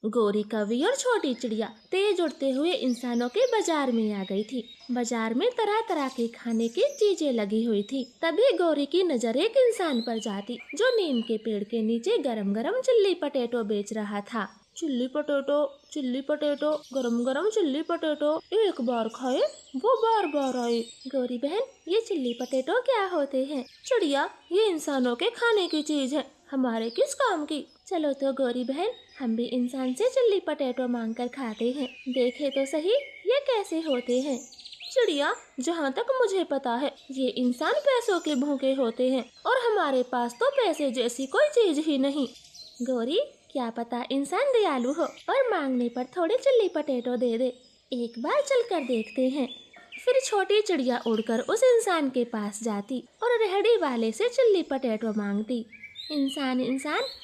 गोरी कौवी और छोटी चिड़िया तेज उड़ते हुए इंसानों के बाजार में आ गई थी। बाजार में तरह तरह के खाने की चीजें लगी हुई थी। तभी गोरी की नजर एक इंसान पर जाती जो नीम के पेड़ के नीचे गरम गरम चिल्ली पटेटो बेच रहा था। चिल्ली पटेटो, गरम गरम चिल्ली पटेटो, एक बार खाए वो बार बार आए। गोरी बहन, ये चिल्ली पटेटो क्या होते हैं? चिड़िया, ये इंसानों के खाने की चीज है, हमारे किस काम की। चलो तो गोरी बहन, हम भी इंसान से चिल्ली पटेटो मांग कर खाते हैं, देखे तो सही ये कैसे होते हैं। चिड़िया, जहाँ तक मुझे पता है ये इंसान पैसों के भूखे होते हैं और हमारे पास तो पैसे जैसी कोई चीज ही नहीं। गोरी, क्या पता इंसान दयालु हो और मांगने पर थोड़े चिल्ली पटेटो दे दे, एक बार चलकर देखते हैं। फिर छोटी चिड़िया उड़कर उस इंसान के पास जाती और रेहड़ी वाले से चिल्ली पटेटो मांगती। इंसान,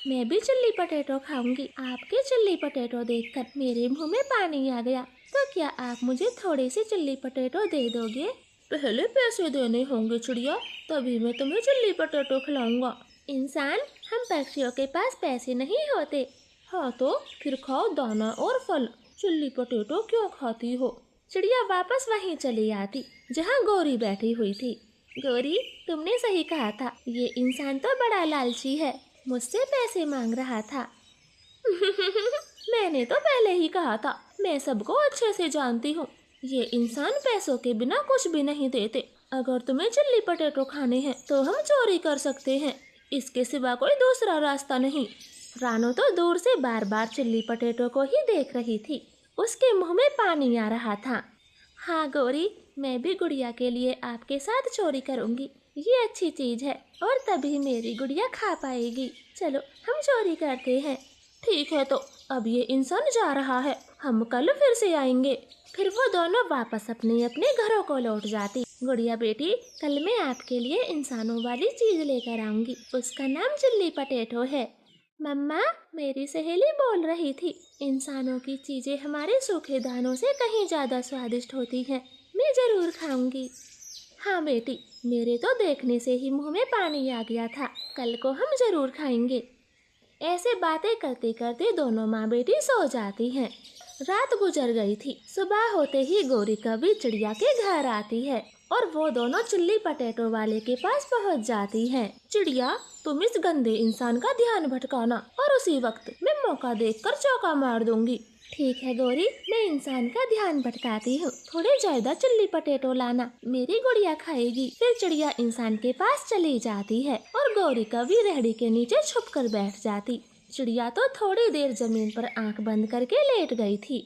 मैं भी चिल्ली पटेटो खाऊंगी। आपके चिल्ली पटेटो देखकर मेरे मुंह में पानी आ गया, तो क्या आप मुझे थोड़े से चिल्ली पटेटो दे दोगे? पहले पैसे देने होंगे चिड़िया, तभी मैं तुम्हें चिल्ली पटेटो खिलाऊंगा। इंसान, हम पक्षियों के पास पैसे नहीं होते। हाँ तो फिर खाओ दाना और फल, चिल्ली पटेटो क्यों खाती हो? चिड़िया वापस वहीं चली आती जहाँ गोरी बैठी हुई थी। गोरी, तुमने सही कहा था, ये इंसान तो बड़ा लालची है, मुझसे पैसे मांग रहा था। मैंने तो पहले ही कहा था, मैं सबको अच्छे से जानती हूँ, ये इंसान पैसों के बिना कुछ भी नहीं देते। अगर तुम्हें चिल्ली पटेटो खाने हैं तो हम चोरी कर सकते हैं, इसके सिवा कोई दूसरा रास्ता नहीं। रानू तो दूर से बार बार चिल्ली पटेटो को ही देख रही थी, उसके मुंह में पानी आ रहा था। हाँ गोरी, मैं भी गुड़िया के लिए आपके साथ चोरी करूँगी, ये अच्छी चीज है और तभी मेरी गुड़िया खा पाएगी। चलो हम चोरी करते हैं। ठीक है, तो अब ये इंसान जा रहा है, हम कल फिर से आएंगे। फिर वो दोनों वापस अपने अपने घरों को लौट जाती। गुड़िया बेटी, कल मैं आपके लिए इंसानों वाली चीज लेकर आऊंगी, उसका नाम चिल्ली पटेटो है। मम्मा, मेरी सहेली बोल रही थी, इंसानों की चीजें हमारे सूखे दानों से कहीं ज्यादा स्वादिष्ट होती हैं, मैं जरूर खाऊंगी। हाँ बेटी, मेरे तो देखने से ही मुंह में पानी आ गया था, कल को हम जरूर खाएंगे। ऐसे बातें करते करते दोनों माँ बेटी सो जाती हैं। रात गुजर गई थी। सुबह होते ही गोरी कौवी चिड़िया के घर आती है और वो दोनों चिल्ली पटेटो वाले के पास पहुँच जाती हैं। चिड़िया, तुम इस गंदे इंसान का ध्यान भटकाना और उसी वक्त मैं मौका देखकर चौका मार दूंगी। ठीक है गोरी, मैं इंसान का ध्यान भटकाती हूँ, थोड़े ज्यादा चिल्ली पटेटो लाना, मेरी गुड़िया खाएगी। फिर चिड़िया इंसान के पास चली जाती है और गोरी कौवी रेहड़ी के नीचे छुप कर बैठ जाती। चिड़िया तो थोड़ी देर जमीन पर आंख बंद करके लेट गई थी।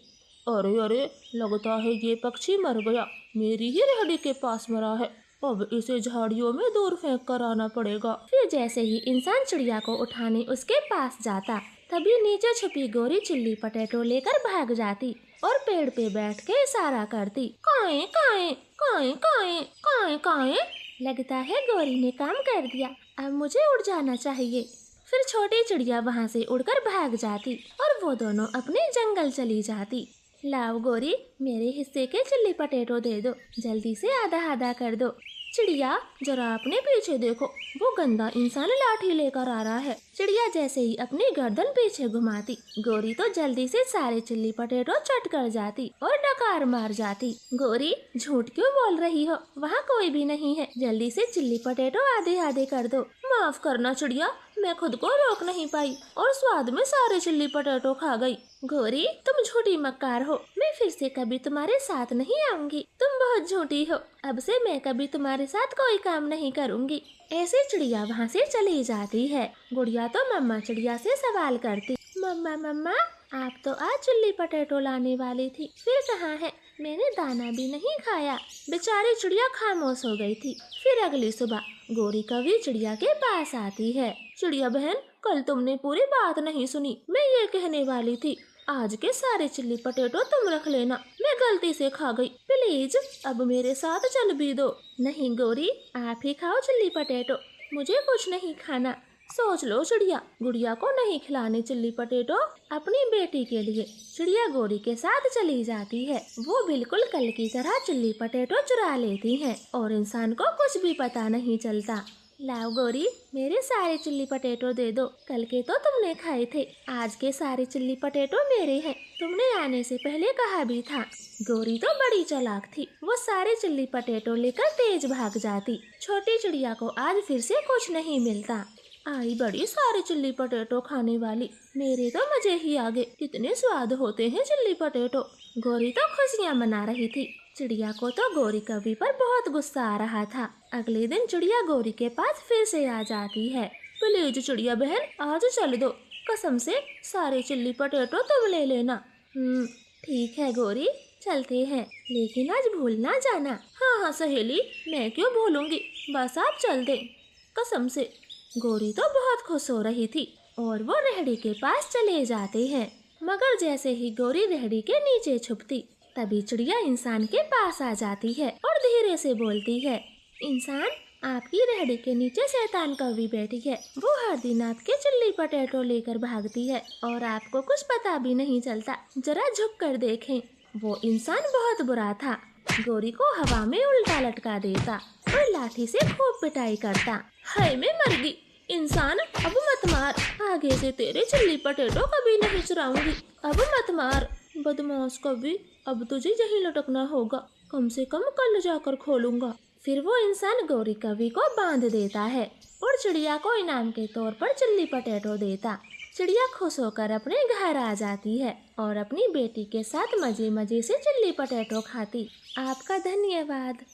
अरे अरे, लगता है ये पक्षी मर गया, मेरी ही रेहड़ी के पास मरा है, अब इसे झाड़ियों में दूर फेंक कर आना पड़ेगा। फिर जैसे ही इंसान चिड़िया को उठाने उसके पास जाता, तभी नीचे छुपी गोरी चिल्ली पटेटो लेकर भाग जाती और पेड़ पे बैठ के इशारा करती, काएं काएं काएं काएं काएं काएं। लगता है गोरी ने काम कर दिया, अब मुझे उड़ जाना चाहिए। फिर छोटी चिड़िया वहाँ से उड़कर भाग जाती और वो दोनों अपने जंगल चली जाती। लाओ गोरी, मेरे हिस्से के चिल्ली पटेटो दे दो, जल्दी से आधा आधा कर दो। चिड़िया, जरा अपने पीछे देखो, वो गंदा इंसान लाठी लेकर आ रहा है। चिड़िया जैसे ही अपनी गर्दन पीछे घुमाती, गोरी तो जल्दी से सारे चिल्ली पटेटो चट कर जाती और डकार मार जाती। गोरी, झूठ क्यों बोल रही हो, वहाँ कोई भी नहीं है, जल्दी से चिल्ली पटेटो आधे आधे कर दो। माफ करना चिड़िया, मैं खुद को रोक नहीं पाई और स्वाद में सारे चिल्ली पटेटो खा गई। गोरी, तुम झूठी मक्कार हो, मैं फिर से कभी तुम्हारे साथ नहीं आऊंगी, तुम बहुत झूठी हो, अब से मैं कभी तुम्हारे साथ कोई काम नहीं करूंगी। ऐसे चिड़िया वहाँ से चली जाती है। गुड़िया तो मम्मा चिड़िया से सवाल करती, मम्मा मम्मा, आप तो आज चिल्ली पटेटो लाने वाली थी, फिर कहाँ है? मैंने दाना भी नहीं खाया। बेचारी चिड़िया खामोश हो गई थी। फिर अगली सुबह गोरी कौवी चिड़िया के पास आती है। चिड़िया बहन, कल तुमने पूरी बात नहीं सुनी, मैं ये कहने वाली थी, आज के सारे चिल्ली पटेटो तुम रख लेना, मैं गलती से खा गई, प्लीज अब मेरे साथ चल भी दो। नहीं गोरी, आप ही खाओ चिल्ली पटेटो, मुझे कुछ नहीं खाना। सोच लो चिड़िया, गुड़िया को नहीं खिलाने चिल्ली पटेटो, अपनी बेटी के लिए। चिड़िया गोरी के साथ चली जाती है। वो बिल्कुल कल की तरह चिल्ली पटेटो चुरा लेती हैं और इंसान को कुछ भी पता नहीं चलता। लाओ गौरी, मेरे सारे चिल्ली पटेटो दे दो। कल के तो तुमने खाए थे, आज के सारे चिल्ली पटेटो मेरे हैं। तुमने आने से पहले कहा भी था। गौरी तो बड़ी चालाक थी, वो सारे चिल्ली पटेटो लेकर तेज भाग जाती। छोटी चिड़िया को आज फिर से कुछ नहीं मिलता। आई बड़ी सारे चिल्ली पटेटो खाने वाली, मेरे तो मजे ही आ गए। कितने स्वाद होते हैं चिल्ली पटेटो। गौरी तो खुशियाँ मना रही थी। चिड़िया को तो गौरी कवि पर बहुत गुस्सा आ रहा था। अगले दिन चिड़िया गौरी के पास फिर से आ जाती है। प्लीज चिड़िया बहन, आज चल दो, कसम से सारे चिल्ली पटेटो तुम ले लेना। ठीक है गौरी, चलते हैं, लेकिन आज भूल ना जाना। हाँ सहेली, मैं क्यों भूलूंगी, बस आप चल दे, कसम से। गौरी तो बहुत खुश हो रही थी और वो रेहड़ी के पास चले जाते हैं। मगर जैसे ही गौरी रेहड़ी के नीचे छुपती, तभी चिड़िया इंसान के पास आ जाती है और धीरे से बोलती है, इंसान, आपकी रेहड़ी के नीचे शैतान कौवी बैठी है। वो हर दिन आपके चिल्ली पटेटो लेकर भागती है और आपको कुछ पता भी नहीं चलता। जरा झुक कर देखें। वो इंसान बहुत बुरा था। गौरी को हवा में उल्टा लटका देता और लाठी से खूब पिटाई करता। हाय मैं मर गई। इंसान, अब मत मार, आगे से तेरे चिल्ली पटेटो कभी नहीं चुराऊंगी। अब मत मार। बदमाश कभी, अब तुझे यहीं लटकना होगा, कम से कम कल जाकर खोलूंगा। फिर वो इंसान गौरी कवि को बांध देता है और चिड़िया को इनाम के तौर पर चिल्ली पटेटो देता। चिड़िया खुश होकर अपने घर आ जाती है और अपनी बेटी के साथ मजे मजे से चिल्ली पटेटो खाती। आपका धन्यवाद।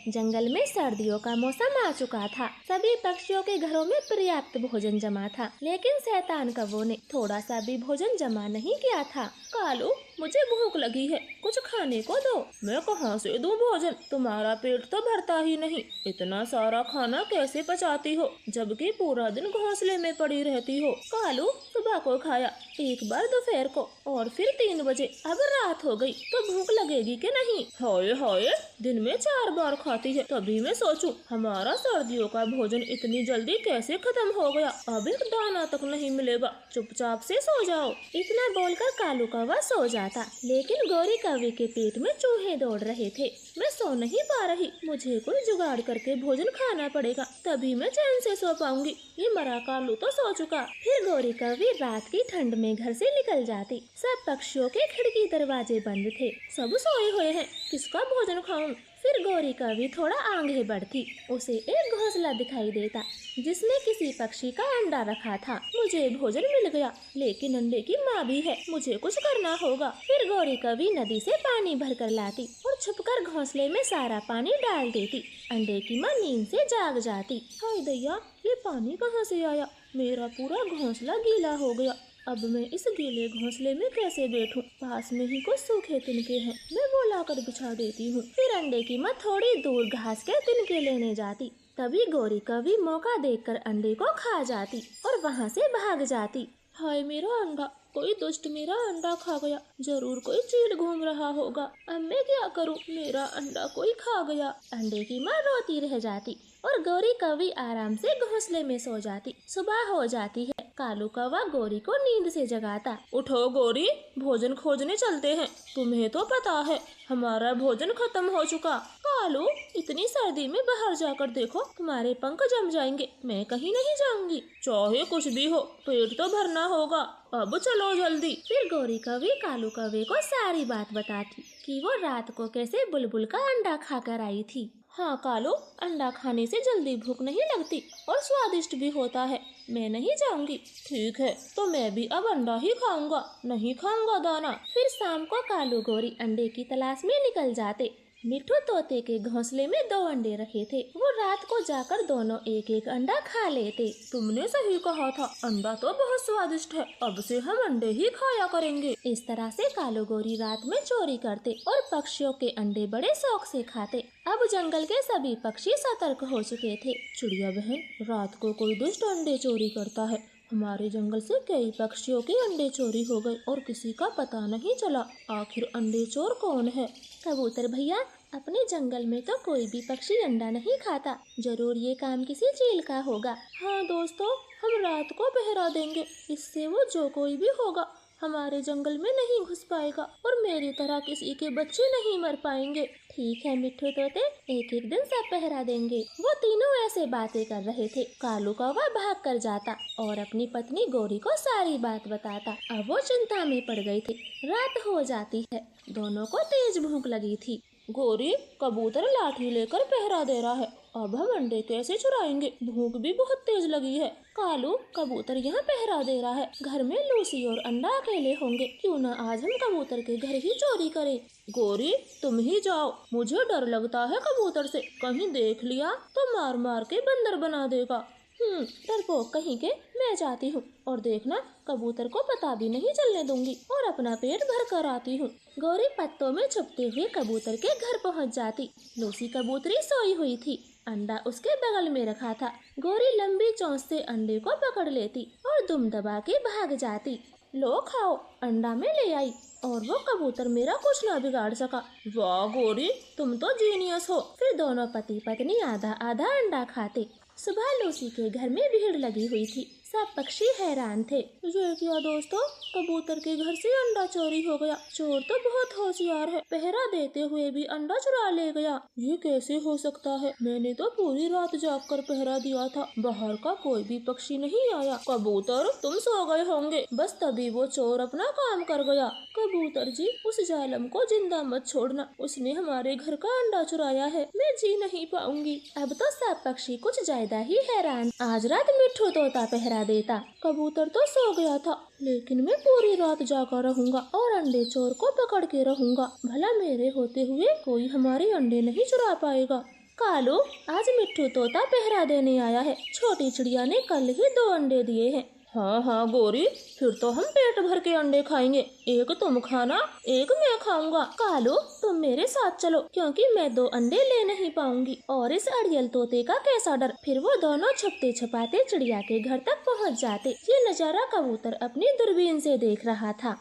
जंगल में सर्दियों का मौसम आ चुका था। सभी पक्षियों के घरों में पर्याप्त भोजन जमा था, लेकिन शैतान कौवों ने थोड़ा सा भी भोजन जमा नहीं किया था। कालू, मुझे भूख लगी है, कुछ खाने को दो। मैं कहाँ से दूं भोजन, तुम्हारा पेट तो भरता ही नहीं। इतना सारा खाना कैसे पचाती हो, जबकि पूरा दिन घोंसले में पड़ी रहती हो। कालू, सुबह को खाया, एक बार दोपहर को और फिर 3 बजे। अब रात हो गई तो भूख लगेगी कि नहीं? हाय हाय, दिन में 4 बार खाती है। तभी मैं सोचूं, हमारा सर्दियों का भोजन इतनी जल्दी कैसे खत्म हो गया। अब एक दाना तक नहीं मिलेगा, चुपचाप से सो जाओ। इतना बोलकर कालू कौवा सो जाता, लेकिन गौरी कौवे के पेट में चूहे दौड़ रहे थे। मैं सो नहीं पा रही, मुझे कोई जुगाड़ करके भोजन खाना पड़ेगा, तभी मैं चैन से सो पाऊंगी। ये मरा कालू तो सो चुका। फिर गौरी कौवी रात की ठंड में घर से निकल जाती। सब पक्षियों के खिड़की दरवाजे बंद थे, सब सोए हुए हैं, किसका भोजन खाऊं? फिर गौरी कौवी थोड़ा आगे बढ़ती। उसे एक घोंसला दिखाई देता जिसमें किसी पक्षी का अंडा रखा था। मुझे भोजन मिल गया, लेकिन अंडे की माँ भी है, मुझे कुछ करना होगा। फिर गौरी कौवी नदी से पानी भरकर लाती और छुपकर घोंसले में सारा पानी डाल देती। अंडे की माँ नींद से जाग जाती। हाय दैया, ये पानी कहाँ से आया? मेरा पूरा घोंसला गीला हो गया। अब मैं इस गीले घोंसले में कैसे बैठूं? पास में ही कुछ सूखे तिनके हैं, मैं वो लाकर बिछा देती हूँ। फिर अंडे की माँ थोड़ी दूर घास के तिनके लेने जाती। तभी गौरी कौवी मौका देखकर अंडे को खा जाती और वहाँ से भाग जाती। हाय मेरा अंडा, कोई दुष्ट मेरा अंडा खा गया। जरूर कोई चील घूम रहा होगा। अब मैं क्या करूं? मेरा अंडा कोई खा गया। अंडे की माँ रोती रह जाती और गौरी कौवी आराम से घोंसले में सो जाती। सुबह हो जाती है। कालू कौवा गौरी को नींद से जगाता। उठो गौरी, भोजन खोजने चलते हैं। तुम्हें तो पता है हमारा भोजन खत्म हो चुका। कालू, इतनी सर्दी में बाहर जाकर देखो, तुम्हारे पंख जम जाएंगे। मैं कहीं नहीं जाऊंगी। चाहे कुछ भी हो, पेट तो भरना होगा। अब चलो जल्दी। फिर गौरी कौवी कालू कौवे को सारी बात बताती कि वो रात को कैसे बुलबुल का अंडा खाकर आई थी। हाँ कालू, अंडा खाने से जल्दी भूख नहीं लगती और स्वादिष्ट भी होता है। मैं नहीं जाऊंगी। ठीक है, तो मैं भी अब अंडा ही खाऊंगा, नहीं खाऊंगा दाना। फिर शाम को कालू गौरी अंडे की तलाश में निकल जाते। मिट्ठू तोते के घोंसले में 2 अंडे रखे थे। वो रात को जाकर दोनों एक एक अंडा खा लेते। तुमने सही कहा था, अंडा तो बहुत स्वादिष्ट है, अब से हम अंडे ही खाया करेंगे। इस तरह से कालू गौरी रात में चोरी करते और पक्षियों के अंडे बड़े शौक से खाते। अब जंगल के सभी पक्षी सतर्क हो चुके थे। चिड़िया बहन, रात को कोई दुष्ट अंडे चोरी करता है। हमारे जंगल से कई पक्षियों के अंडे चोरी हो गए और किसी का पता नहीं चला। आखिर अंडे चोर कौन है? कबूतर भैया, अपने जंगल में तो कोई भी पक्षी अंडा नहीं खाता। जरूर ये काम किसी चील का होगा। हाँ दोस्तों, हम रात को पहरा देंगे, इससे वो जो कोई भी होगा हमारे जंगल में नहीं घुस पाएगा और मेरी तरह किसी के बच्चे नहीं मर पाएंगे। ठीक है मिट्ठू तोते, एक एक दिन सब पहरा देंगे। वो तीनों ऐसे बातें कर रहे थे। कालू कौवा भाग कर जाता और अपनी पत्नी गोरी को सारी बात बताता। अब वो चिंता में पड़ गई थी। रात हो जाती है। दोनों को तेज भूख लगी थी। गोरी, कबूतर लाठी लेकर पहरा दे रहा है। अब हम अंडे कैसे चुराएंगे? भूख भी बहुत तेज लगी है। कालू, कबूतर यहाँ पहरा दे रहा है। घर में लूसी और अंडा अकेले होंगे। क्यों न आज हम कबूतर के घर ही चोरी करें। गोरी, तुम ही जाओ। मुझे डर लगता है कबूतर से। कहीं देख लिया तो मार मार के बंदर बना देगा। डरपोक कहीं के, मैं जाती हूँ और देखना कबूतर को पता भी नहीं चलने दूंगी और अपना पेट भर कर आती हूँ। गोरी पत्तों में छुपते हुए कबूतर के घर पहुँच जाती। लूसी कबूतरी सोई हुई थी। अंडा उसके बगल में रखा था। गोरी लंबी चोंच से अंडे को पकड़ लेती और दुम दबा के भाग जाती। लो खाओ, अंडा में ले आई और वो कबूतर मेरा कुछ ना बिगाड़ सका। वाह गोरी, तुम तो जीनियस हो। फिर दोनों पति पत्नी आधा आधा अंडा खाते। सुबह लूसी के घर में भीड़ लगी हुई थी। सब पक्षी हैरान थे। ये क्या दोस्तों, कबूतर के घर से अंडा चोरी हो गया। चोर तो बहुत होशियार है, पहरा देते हुए भी अंडा चुरा ले गया। ये कैसे हो सकता है? मैंने तो पूरी रात जागकर पहरा दिया था। बाहर का कोई भी पक्षी नहीं आया। कबूतर, तुम सो गए होंगे। बस तभी वो चोर अपना काम कर गया। कबूतर जी, उस जालम को जिंदा मत छोड़ना। उसने हमारे घर का अंडा चुराया है। मैं जी नहीं पाऊंगी। अब तो सब पक्षी कुछ ज्यादा ही हैरान। आज रात मिट्ठू तोता पहरा देता। कबूतर तो सो गया था, लेकिन मैं पूरी रात जागा रहूंगा और अंडे चोर को पकड़ के रहूंगा। भला मेरे होते हुए कोई हमारे अंडे नहीं चुरा पाएगा। कालू, आज मिट्ठू तोता पहरा देने आया है। छोटी चिड़िया ने कल ही 2 अंडे दिए हैं। हाँ गोरी, फिर तो हम पेट भर के अंडे खाएंगे। एक तुम खाना, एक मैं खाऊंगा। कालू, तुम मेरे साथ चलो, क्योंकि मैं 2 अंडे ले नहीं पाऊंगी। और इस अड़ियल तोते का कैसा डर। फिर वो दोनों छुपते छुपाते चिड़िया के घर तक पहुंच जाते। ये नजारा कबूतर अपनी दूरबीन से देख रहा था।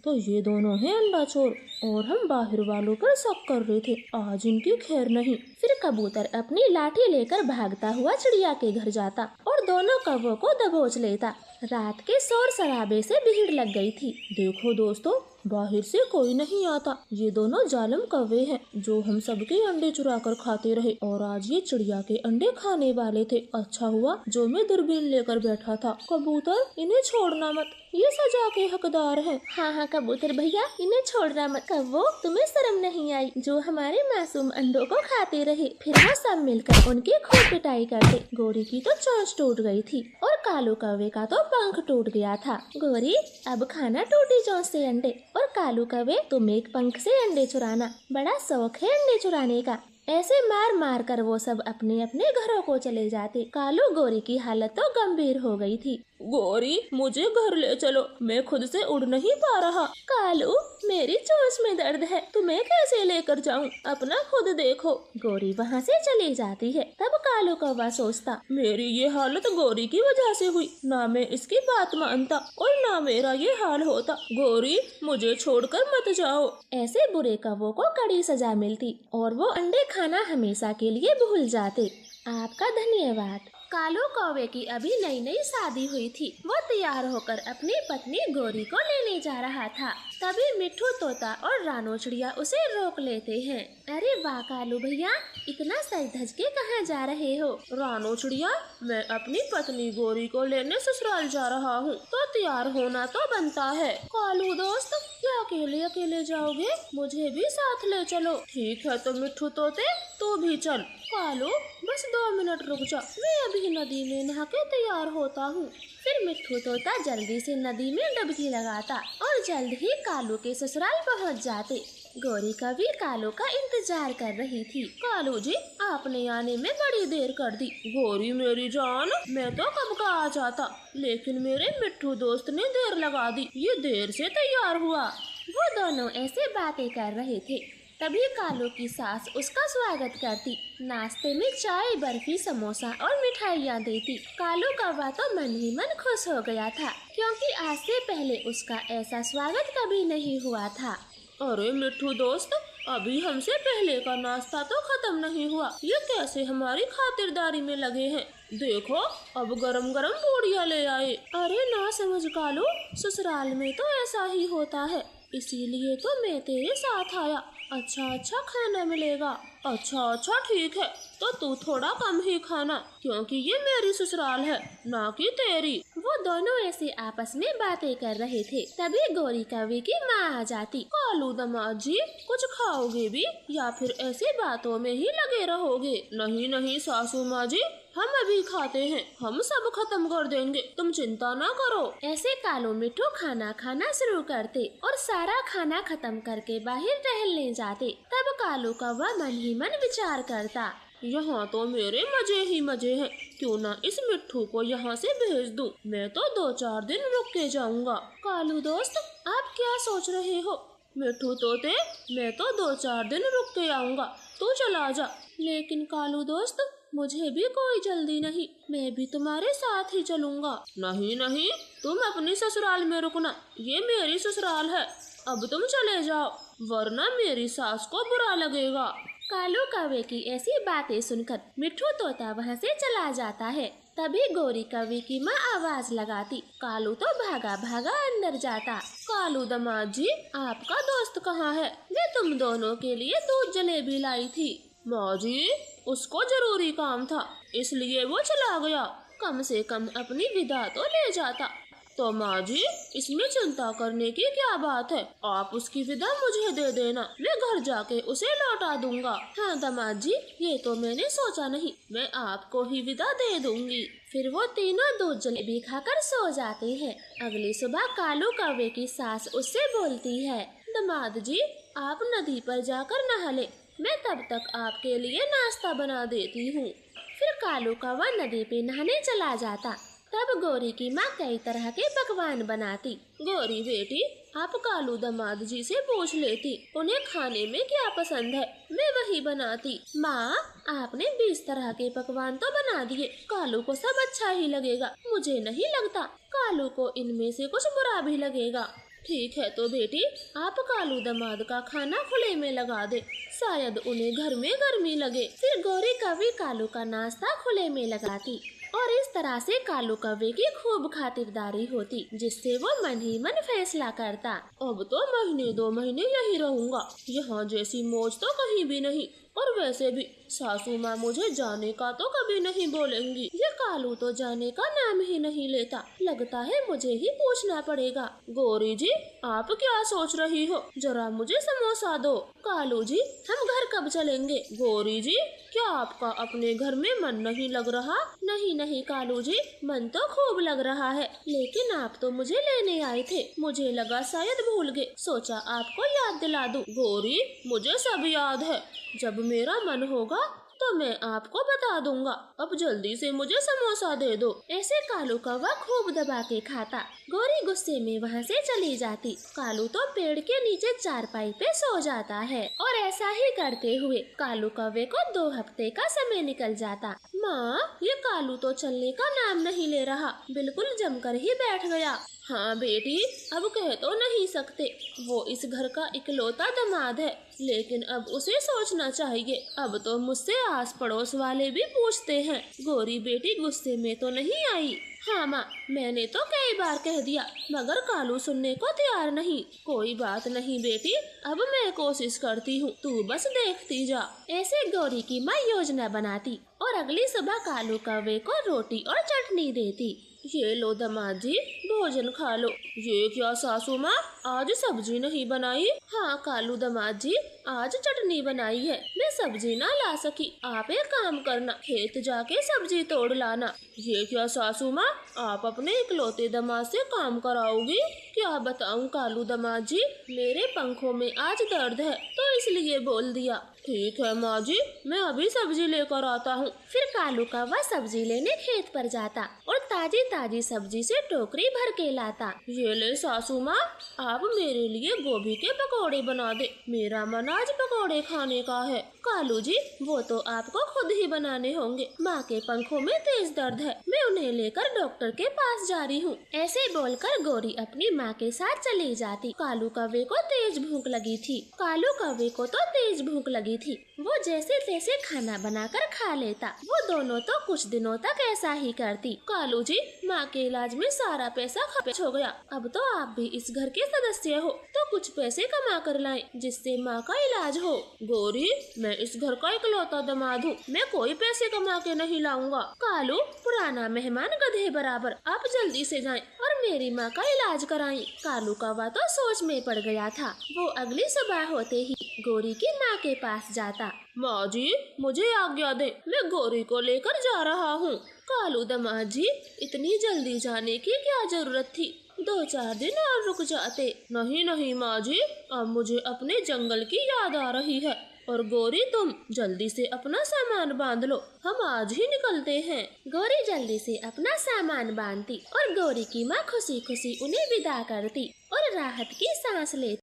तो ये दोनों हैं अंडा चोर और हम बाहर वालों पर शक कर रहे थे। आज इनकी खैर नहीं। फिर कबूतर अपनी लाठी लेकर भागता हुआ चिड़िया के घर जाता और दोनों कौवों को दबोच लेता। रात के शोर शराबे से भीड़ लग गई थी। देखो दोस्तों, बाहर से कोई नहीं आता। ये दोनों जालिम कौवे हैं जो हम सबके अंडे चुरा कर खाते रहे और आज ये चिड़िया के अंडे खाने वाले थे। अच्छा हुआ जो मैं दूरबीन लेकर बैठा था। कबूतर, इन्हें छोड़ना मत, ये सजा के हकदार हैं। हाँ कबूतर भैया, इन्हें छोड़ना मत। कौवो, तुम्हें शर्म नहीं आई जो हमारे मासूम अंडों को खाते रहे। फिर वो सब मिलकर उनकी खूब पिटाई करते। गोरी की तो चोंच टूट गई थी और कालू कौवे का तो पंख टूट गया था। गोरी, अब खाना टूटी चोंच से अंडे, और कालू कौवे तुम एक पंख से अंडे चुराना। बड़ा शौक है अंडे चुराने का। ऐसे मार मार कर वो सब अपने अपने घरों को चले जाते। कालू गोरी की हालत तो गंभीर हो गई थी। गोरी, मुझे घर ले चलो, मैं खुद से उड़ नहीं पा रहा। कालू, मेरी चोंच में दर्द है, तुम्हें कैसे लेकर जाऊं? अपना खुद देखो। गोरी वहाँ से चली जाती है। तब कालू कौवा सोचता, मेरी ये हालत गोरी की वजह से हुई। ना मैं इसकी बात मानता और ना मेरा ये हाल होता। गोरी, मुझे छोड़कर मत जाओ। ऐसे बुरे कौवों को कड़ी सजा मिलती और वो अंडे खाना हमेशा के लिए भूल जाते। आपका धन्यवाद। कालू कौवे की अभी नई नई शादी हुई थी। वो तैयार होकर अपनी पत्नी गोरी को लेने जा रहा था। तभी मिट्ठू तोता और रानो चिड़िया उसे रोक लेते हैं। अरे वाह कालू भैया, इतना सज धज के कहाँ जा रहे हो? रानो चिड़िया, मैं अपनी पत्नी गोरी को लेने ससुराल जा रहा हूँ, तो तैयार होना तो बनता है। कालू दोस्त, क्या अकेले अकेले जाओगे? मुझे भी साथ ले चलो। ठीक है तो मिट्ठू तोते, तू भी चल। कालू, बस 2 मिनट रुक जा, मैं अभी नदी में नहा के तैयार होता हूँ। फिर मिट्ठू तोता जल्दी से नदी में डुबकी लगाता और जल्द ही कालू के ससुराल पहुँच जाते। गोरी कभी कालू का इंतजार कर रही थी। कालू जी, आपने आने में बड़ी देर कर दी। गोरी मेरी जान, मैं तो कब का आ जाता, लेकिन मेरे मिट्ठू दोस्त ने देर लगा दी। ये देर से तैयार हुआ। वो दोनों ऐसे बातें कर रहे थे। तभी कालू की सास उसका स्वागत करती। नाश्ते में चाय, बर्फी, समोसा और मिठाइयाँ देती। कालू कौवा तो मन ही मन खुश हो गया था, क्योंकि आज से पहले उसका ऐसा स्वागत कभी नहीं हुआ था। अरे मिट्ठू दोस्त, अभी हमसे पहले का नाश्ता तो खत्म नहीं हुआ, ये कैसे हमारी खातिरदारी में लगे हैं। देखो अब गरम गरम पूड़ियाँ ले आए। अरे ना समझ कालू, ससुराल में तो ऐसा ही होता है, इसीलिए तो मैं तेरे साथ आया। अच्छा खाना मिलेगा। अच्छा ठीक है, तो तू थोड़ा कम ही खाना, क्योंकि ये मेरी ससुराल है ना कि तेरी। वो दोनों ऐसे आपस में बातें कर रहे थे, तभी गौरी कौवे की माँ आ जाती। कालू दामाद जी, कुछ खाओगे भी या फिर ऐसे बातों में ही लगे रहोगे? नहीं सासू माँ जी, हम अभी खाते हैं, हम सब खत्म कर देंगे, तुम चिंता ना करो। ऐसे कालू मिट्ठू खाना खाना शुरू करते और सारा खाना खत्म करके बाहर टहलने जाते। तब कालू कौवा मन ही मन विचार करता, यहाँ तो मेरे मजे ही मजे हैं, क्यों ना इस मिट्ठू को यहाँ से भेज दूं। मैं तो 2-4 दिन रुक के जाऊंगा। कालू दोस्त, आप क्या सोच रहे हो? मिट्ठू तोते, मैं तो 2-4 दिन रुक के आऊंगा, तू चला जा। लेकिन कालू दोस्त, मुझे भी कोई जल्दी नहीं, मैं भी तुम्हारे साथ ही चलूंगा। नहीं, तुम अपनी ससुराल में रुकना, ये मेरी ससुराल है। अब तुम चले जाओ, वरना मेरी सास को बुरा लगेगा। कालू कौवे की ऐसी बातें सुनकर मिट्ठू तोता वहाँ से चला जाता है। तभी गौरी कौवे की माँ आवाज लगाती। कालू तो भागा भागा अंदर जाता। कालू दामाद जी, आपका दोस्त कहाँ है? मैं तुम दोनों के लिए दूध जलेबी लाई थी। माँ जी, उसको जरूरी काम था, इसलिए वो चला गया। कम से कम अपनी विदा तो ले जाता। तो माँ जी, इसमें चिंता करने की क्या बात है? आप उसकी विदा मुझे दे देना, मैं घर जाके उसे लौटा दूंगा। हाँ दामाद जी, ये तो मैंने सोचा नहीं, मैं आपको ही विदा दे दूंगी। फिर वो तीनों दूध जलेबी खाकर सो जाते हैं। अगली सुबह कालू कौवे की सास उससे बोलती है, दामाद जी, आप नदी पर जाकर नहा ले, मैं तब तक आपके लिए नाश्ता बना देती हूँ। फिर कालू कौवा नदी पे नहाने चला जाता। तब गौरी की माँ कई तरह के पकवान बनाती। गौरी बेटी, आप कालू दामाद जी से पूछ लेती, उन्हें खाने में क्या पसंद है, मैं वही बनाती। माँ, आपने 20 तरह के पकवान तो बना दिए, कालू को सब अच्छा ही लगेगा। मुझे नहीं लगता कालू को इनमें से कुछ बुरा भी लगेगा। ठीक है तो बेटी, आप कालू दामाद का खाना खुले में लगा दे, शायद उन्हें घर में गर्मी लगे। फिर गौरी कौवी कालू का नाश्ता खुले में लगाती और इस तरह से कालू कौवे की खूब खातिरदारी होती, जिससे वो मन ही मन फैसला करता, अब तो महीने 2 महीने यही रहूंगा, यहाँ जैसी मौज तो कहीं भी नहीं। और वैसे भी सासू माँ मुझे जाने का तो कभी नहीं बोलेंगी। ये कालू तो जाने का नाम ही नहीं लेता, लगता है मुझे ही पूछना पड़ेगा। गौरी जी, आप क्या सोच रही हो? जरा मुझे समोसा दो। कालू जी, हम घर कब चलेंगे? गौरी जी, क्या आपका अपने घर में मन नहीं लग रहा? नहीं कालू जी, मन तो खूब लग रहा है, लेकिन आप तो मुझे लेने आए थे, मुझे लगा शायद भूल गए, सोचा आपको याद दिला दूं। गौरी, मुझे सब याद है, जब मेरा मन होगा तो मैं आपको बता दूंगा, अब जल्दी से मुझे समोसा दे दो। ऐसे कालू कौवा खूब दबा के खाता। गौरी गुस्से में वहाँ से चली जाती। कालू तो पेड़ के नीचे चारपाई पे सो जाता है और ऐसा ही करते हुए कालू कौवे को 2 हफ्ते का समय निकल जाता। माँ, ये कालू तो चलने का नाम नहीं ले रहा, बिल्कुल जमकर ही बैठ गया। हाँ बेटी, अब कह तो नहीं सकते, वो इस घर का इकलौता दामाद है, लेकिन अब उसे सोचना चाहिए, अब तो मुझसे आस पड़ोस वाले भी पूछते हैं। गौरी बेटी गुस्से में तो नहीं आई? हाँ माँ, मैंने तो कई बार कह दिया, मगर कालू सुनने को तैयार नहीं। कोई बात नहीं बेटी, अब मैं कोशिश करती हूँ, तू बस देखती जा। ऐसे गौरी की माँ योजना बनाती और अगली सुबह कालू कौवे को रोटी और चटनी देती। ये लो दामाद जी, भोजन खा लो। ये क्या सासू माँ, आज सब्जी नहीं बनाई? हाँ कालू दामाद जी, आज चटनी बनाई है, मैं सब्जी ना ला सकी, आप एक काम करना, खेत जाके सब्जी तोड़ लाना। ये क्या सासू माँ, आप अपने इकलौते दामाद से काम कराओगी? क्या बताऊँ कालू दामाद जी, मेरे पंखों में आज दर्द है तो इसलिए बोल दिया। ठीक है माँ जी, मैं अभी सब्जी लेकर आता हूँ। फिर कालू कौवा सब्जी लेने खेत पर जाता और ताजी ताजी सब्जी से टोकरी भर के लाता। ये ले सासू माँ, आप मेरे लिए गोभी के पकौड़े बना दे, मेरा मन आज पकौड़े खाने का है। कालू जी, वो तो आपको खुद ही बनाने होंगे, माँ के पंखों में तेज दर्द है, मैं उन्हें लेकर डॉक्टर के पास जा रही हूँ। ऐसे बोलकर गौरी अपनी माँ के साथ चली जाती। कालू कौवे को तेज भूख लगी थी। कालू कौवे को तो तेज भूख लगी थी। वो जैसे तैसे खाना बनाकर खा लेता। वो दोनों तो कुछ दिनों तक ऐसा ही करती। कालू जी, माँ के इलाज में सारा पैसा खर्च हो गया। अब तो आप भी इस घर के सदस्य हो, तो कुछ पैसे कमा कर लाएं, जिससे माँ का इलाज हो। गौरी, मैं इस घर का इकलौता दामाद हूँ, मैं कोई पैसे कमा के नहीं लाऊंगा। कालू, पुराना मेहमान गधे बराबर, आप जल्दी से जाएं और मेरी माँ का इलाज कराएं। कालू कौवा तो सोच में पड़ गया था। वो अगली सुबह होते ही गौरी की माँ के पास जाता। माँ जी, मुझे आज्ञा दें, मैं गौरी को लेकर जा रहा हूँ। कालू दामाद जी, इतनी जल्दी जाने की क्या जरूरत थी, 2-4 दिन और रुक जाते। नहीं नहीं माँ जी, अब मुझे अपने जंगल की याद आ रही है। और गौरी, तुम जल्दी से अपना सामान बांध लो, हम आज ही निकलते हैं। गौरी जल्दी से अपना सामान बांधती और गौरी की माँ खुशी खुशी उन्हें विदा करती और राहत की सांस लेती।